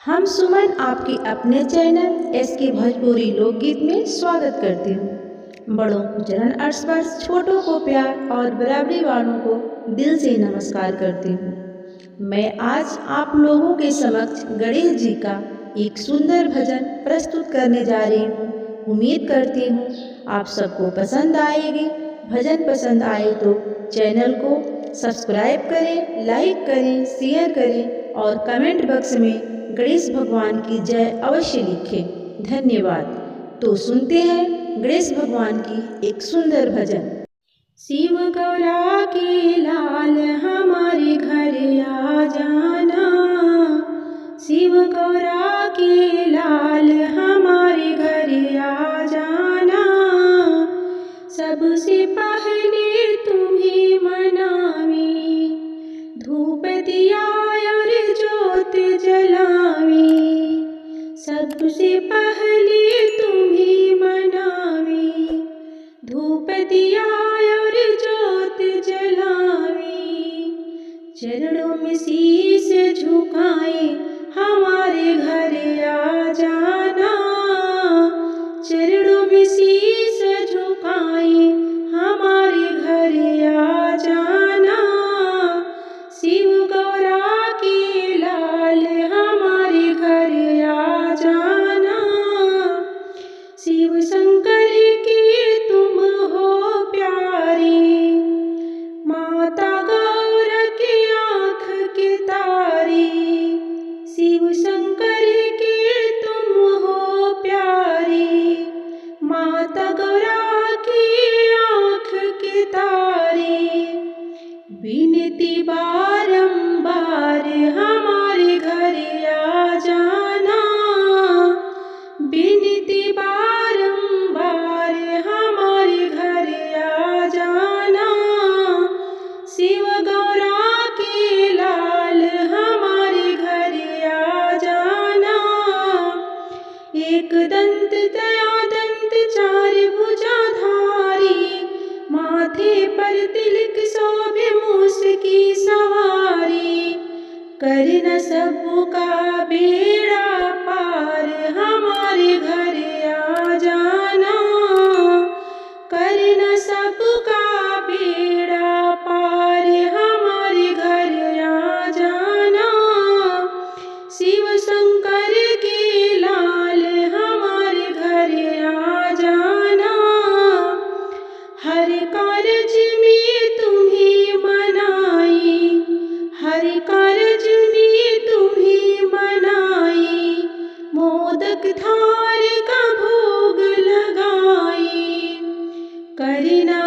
हम सुमन आपके अपने चैनल SK भोजपुरी लोकगीत में स्वागत करती हूँ। बड़ों को चरण स्पर्श, छोटों को प्यार और बराबरी वालों को दिल से नमस्कार करती हूँ। मैं आज आप लोगों के समक्ष गणेश जी का एक सुंदर भजन प्रस्तुत करने जा रही हूँ। उम्मीद करती हूँ आप सबको पसंद आएगी। भजन पसंद आए तो चैनल को सब्सक्राइब करें, लाइक करें, शेयर करें और कमेंट बॉक्स में गणेश भगवान की जय अवश्य लिखें। धन्यवाद। तो सुनते हैं गणेश भगवान की एक सुंदर भजन। शिव गौरा के लाल हमारे घर आ जाना, शिव गौरा के लाल हमारे घर आ जाना। सबसे पहले तुम्हें मनावी, धूप दिया और ज्योत जलावी। सबसे पहले तुम्हें मनावी, धूप दिया और ज्योत जलावी। चरणों में शीश झुकाए हमारे घर आ जाना, चरणों में शीश झुकाए हमारे घर आ जाना। शिव गौरा के लाल हमारे घर आ जाना। शिव शंकर के तुम हो प्यारी, माता गौर की आँख के तारी। शिव शंकर के तुम हो प्यारी, माता गौरा की आँख के तारी। विनती बारंबार हमारे घर आ जाना, विनती बारंबार हमारे घर आ जाना। शिव गौरा के लाल हमारे घर आ जाना। एक दंत दया दंत चार भुजाधारी, माथे पर तिलक शोभे मूस की सवारी। कर न सबका बेड़ा पार हमारे घर आ जाना, कर न सबका बेड़ा पार हमारे घर आ जाना। शिव शंकर के लाल हमारे घर आ जाना। हर कार्य में तुम्हें मनाई, हर कार्य में तुम्हें मनाई। मोदक थार का भोग लगाई, करना